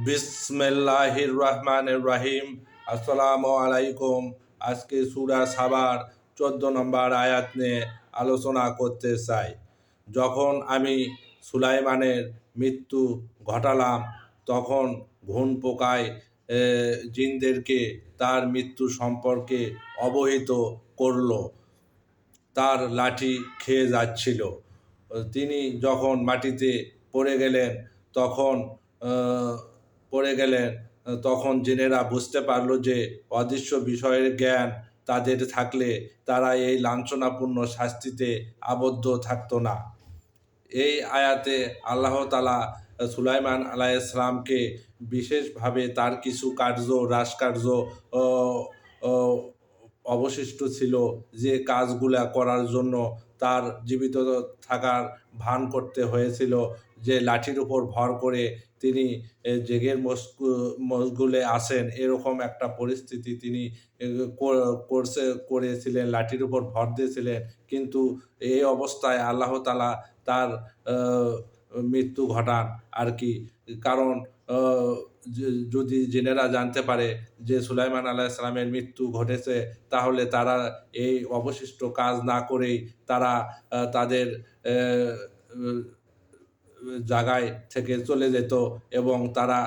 বিসমিল্লাহির রহমানির রহিম। আসসালামু আলাইকুম। আজকে সূরা সাবার 14 নম্বর আয়াত নিয়ে আলোচনা করতে চাই। যখন আমি সুলাইমানের মৃত্যু ঘটালাম, তখন ঘুন পোকায় জিনদেরকে তার মৃত্যু সম্পর্কে অবহিত করল। তার লাঠি খেয়ে যাচ্ছিল। তিনি যখন মাটিতে পড়ে গেলেন তখন পড়ে গেলেন তখন জিনেরা বুঝতে পারল যে অদৃশ্য বিষয়ের জ্ঞান তাদের থাকলে তারা এই লাঞ্ছনাপূর্ণ শাস্তিতে আবদ্ধ থাকতো না। এই আয়াতে আল্লাহ তাআলা সুলাইমান আলাইহিসসালামকে বিশেষভাবে তার কিছু রাজকার্য অবশিষ্ট ছিল, যে কাজগুলা করার জন্য তার জীবিত থাকার ভান করতে হয়েছিল, যে লাঠির উপর ভর করে তিনি জেগের মশগুলে আসেন, এরকম একটা পরিস্থিতি তিনি করেছিলেন, লাঠির উপর ভর দিয়েছিলেন। কিন্তু এই অবস্থায় আল্লাহ তাআলা তার মৃত্যু ঘটান আর কি। কারণ যদি জেনেরা জানতে পারে যে সুলাইমান আলাইহিস সালামের মৃত্যু ঘটেছে, তাহলে তারা এই অবশিষ্ট কাজ না করেই তারা তাদের জায়গায় থেকে চলে যেত এবং তারা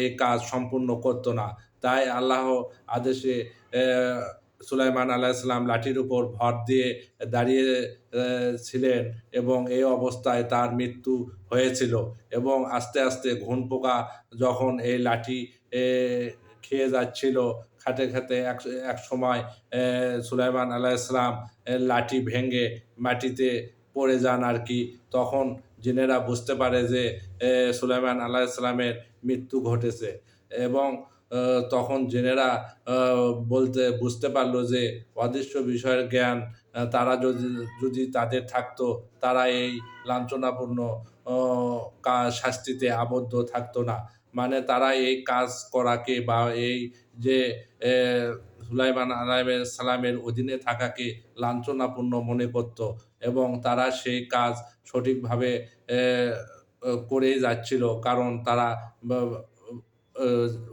এই কাজ সম্পূর্ণ করতো না। তাই আল্লাহ আদেশে সুলাইমান আলাইহিস সালাম লাঠির উপর ভর দিয়ে দাঁড়িয়ে ছিলেন এবং এই অবস্থায় তার মৃত্যু হয়েছিল। এবং আস্তে আস্তে ঘুন পোকা যখন এই লাঠি খেয়ে যাচ্ছিল, খেতে খেতে এক সময় সুলাইমান আলাইহিস সালাম লাঠি ভেঙে মাটিতে পড়ে যান আর কি। তখন জিনেরা বুঝতে পারে যে সুলাইমান আলাইহিস সালামের মৃত্যু ঘটেছে এবং তখন জিনেরা বুঝতে পারলো যে অদৃশ্য বিষয়ের জ্ঞান তারা যদি তাদের থাকতো, তারা এই লাঞ্ছনাপূর্ণ শাস্তিতে আবদ্ধ থাকতো না। মানে তারা এই কাজ করাকে বা এই যে সুলাইমান আলাইহিস সালামের অধীনে থাকাকে লাঞ্ছনাপূর্ণ মনে করত এবং তারা সেই কাজ সঠিকভাবে করেই যাচ্ছিল, কারণ তারা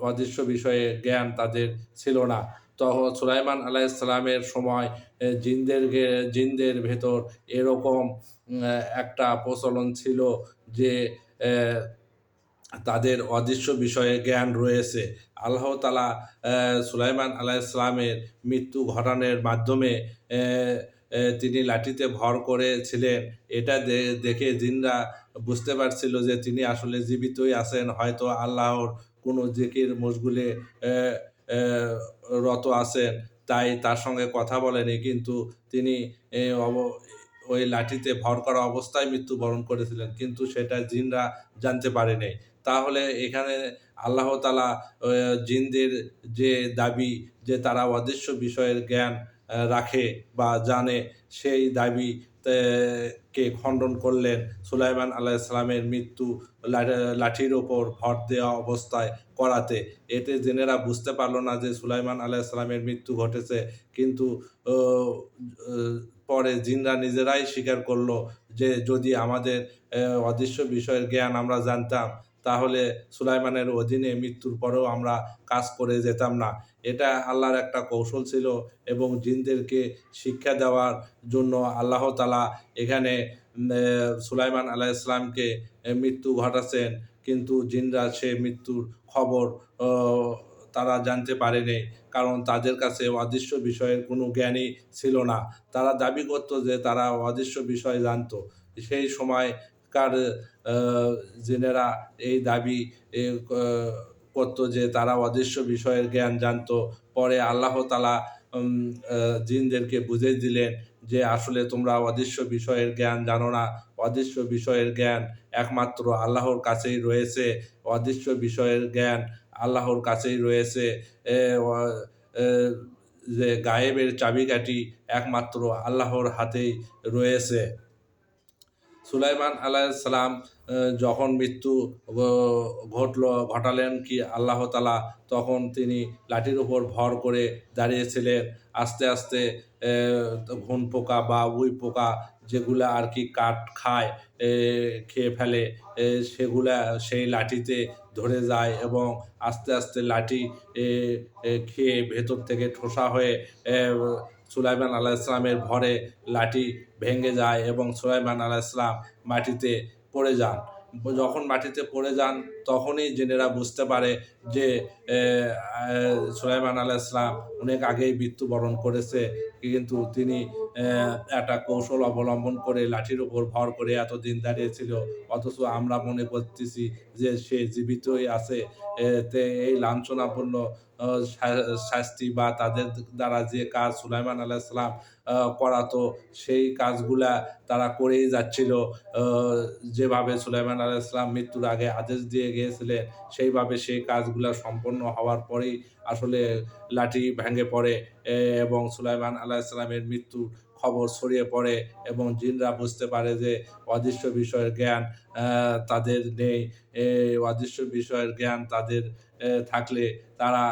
অদৃশ্য বিষয়ে জ্ঞান তাদের ছিল না। তখন সুলাইমান আলাইহিস সালামের সময় জিনদের ভেতর এরকম একটা প্রচলন ছিল যে তাদের অদৃশ্য বিষয়ে জ্ঞান রয়েছে। আল্লাহ তাআলা সুলাইমান আলাইহিস সালামের মৃত্যু ঘটানোর মাধ্যমে তিনি লাঠিতে ভর করেছিলেন, এটা দেখে জিনরা বুঝতে পারছিল যে তিনি আসলে জীবিতই আছেন, হয়তো আল্লাহর কোনো জিকির মশগুলে রত আছেন, তাই তার সঙ্গে কথা বলেনি। কিন্তু তিনি ওই লাঠিতে ভর করা অবস্থায় মৃত্যুবরণ করেছিলেন, কিন্তু সেটা জিনরা জানতে পারেনি। তাহলে এখানে আল্লাহ তাআলা জিনদের যে দাবি যে তারা অদৃশ্য বিষয়ের জ্ঞান রাখে বা জানে, সেই দাবি কে খণ্ডন করলেন সুলাইমান আলাইহিস সালামের মৃত্যু লাঠির ওপর ভর দেওয়া অবস্থায় করাতে। এতে জেনেরা বুঝতে পারল না যে সুলাইমান আলাইহিস সালামের মৃত্যু ঘটেছে, কিন্তু পরে জিনরা নিজেরাই স্বীকার করলো যে যদি আমাদের অদৃশ্য বিষয়ের জ্ঞান আমরা জানতাম, তাহলে সুলাইমানের অধীনে মৃত্যুর পরেও আমরা কাজ করে যেতাম না। এটা আল্লাহর একটা কৌশল ছিল এবং জিনদেরকে শিক্ষা দেওয়ার জন্য আল্লাহ তাআলা এখানে সুলাইমান আলাইহিস সালামকে মৃত্যু ঘটাচ্ছেন, কিন্তু জিনরা সে মৃত্যুর খবর তারা জানতে পারেনি, কারণ তাদের কাছে অদৃশ্য বিষয়ের কোনো জ্ঞানই ছিল না। তারা দাবি করত যে তারা অদৃশ্য বিষয় জানতো। সেই সময়কার জিনেরা এই দাবি করত যে তারা অদৃশ্য বিষয়ের জ্ঞান জানতো। পরে আল্লাহ তাআলা জিনদেরকে বুঝিয়ে দিলেন যে আসলে তোমরা অদৃশ্য বিষয়ের জ্ঞান জানো না, অদৃশ্য বিষয়ের জ্ঞান একমাত্র আল্লাহর কাছেই রয়েছে। অদৃশ্য বিষয়ের জ্ঞান আল্লাহর কাছেই রয়েছে। যে গায়েবের চাবিকাঠি একমাত্র আল্লাহর হাতেই রয়েছে। সুলাইমান আলাইহিস সালাম যখন মৃত্যু ঘটালেন কি আল্লাহ তাআলা, তখন তিনি লাঠির উপর ভর করে দাঁড়িয়েছিলেন। আস্তে আস্তে ঘুন পোকা বা উই পোকা যেগুলা আর কি কাঠ খায়, এ খেয়ে ফেলে, সেগুলা সেই লাঠিতে ধরে যায় এবং আস্তে আস্তে লাঠি এ খেয়ে ভেতর থেকে ঠোসা হয়ে এ সুলাইমান আলাইহিসসালামের ভরে লাঠি ভেঙে যায় এবং সুলাইমান আলাইহিসসালাম মাটিতে পড়ে যান। যখন মাটিতে পড়ে যান তখনই জিনেরা বুঝতে পারে যে এ আ সুলাইমান আলাইহিসসালাম অনেক আগেই মৃত্যুবরণ করেছে। কিন্তু তিনি একটা কৌশল অবলম্বন করে লাঠির উপর ভর করে এতদিন দাঁড়িয়েছিল। অথচ আমরা মনে করতেছি যে সে জীবিতই আছে। এই লাঞ্ছনাপূর্ণ অ শা শাস্তি বা তাদের দ্বারা যে কাজ সুলাইমান আলাইহিস সালাম করাতো সেই কাজগুলা তারা করেই যাচ্ছিল। অ যেভাবে সুলাইমান আলাইহিস সালাম মৃত্যুর আগে আদেশ দিয়ে গিয়েছিলেন, সেইভাবে সেই কাজগুলা সম্পন্ন হওয়ার পরেই আসলে লাঠি ভেঙে পড়ে এবং সুলাইমান আলাইহিস সালামের মৃত্যুর খবর ছড়িয়ে পড়ে এবং জিনরা বুঝতে পারে যে অদৃশ্য বিষয়ের জ্ঞান আ তাদের নেই। অদৃশ্য বিষয়ের জ্ঞান তাদের থাকলে তারা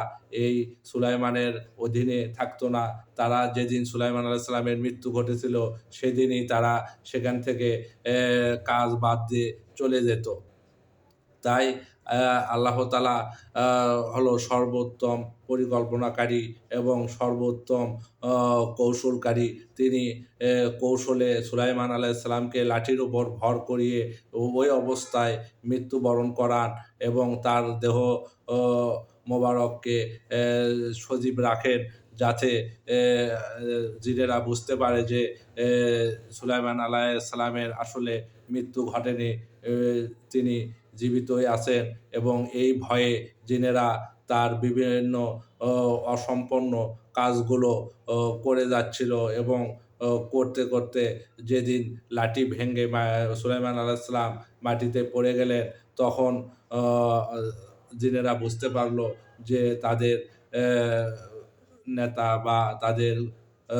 এই সুলাইমানের অধীনে থাকতো না। তারা যেদিন সুলাইমান আলাইহিস সালামের মৃত্যু ঘটেছিল, সেদিনই তারা সেখান থেকে কাজ বাদ দিয়ে চলে যেত। তাই আল্লাহ তাআলা আ হলো সর্বোত্তম পরিকল্পনাকারী এবং সর্বোত্তম আ কৌশলকারী। তিনি কৌশলে সুলাইমান আলাইহিস সালামকে লাঠির উপর ভর করিয়ে ওই অবস্থায় মৃত্যুবরণ করান এবং তার দেহ অ মোবারককে সজীব রাখেন যাতে জিনেরা বুঝতে পারে যে এ সুলাইমান আলাইহিস সালামের আসলে মৃত্যু ঘটেনি। এ তিনি জীবিতই আছেন এবং এই ভয়ে জিনেরা তার বিভিন্ন অ অসম্পন্ন কাজগুলো করে যাচ্ছিল এবং করতে, করতে যেদিন লাঠি ভেঙে সুলাইমান আলাইহিস সালাম মাটিতে পড়ে গেলেন, তখন অ জিনেরা বুঝতে পারল যে তাদের অ্যা নেতা বা তাদের আ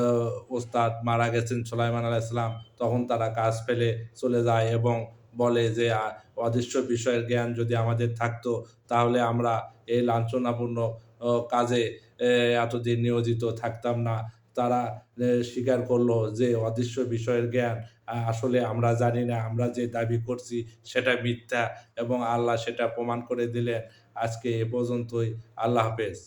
ওস্তাদ মারা গেছেন সুলাইমান আলাইহিস সালাম। তখন তারা কাজ ফেলে চলে যায় এবং বলে যে, অদৃশ্য বিষয়ের জ্ঞান যদি আমাদের থাকতো, তাহলে আমরা এই লাঞ্ছনাপূর্ণ কাজে এতদিন নিয়োজিত থাকতাম না। তারা স্বীকার করলো যে অদৃশ্য বিষয়ের জ্ঞান আসলে আমরা জানি না। আমরা যে দাবি করছি সেটা মিথ্যা এবং আল্লাহ সেটা প্রমাণ করে দিলেন। আজকে এ পর্যন্তই। আল্লাহ হাফেজ।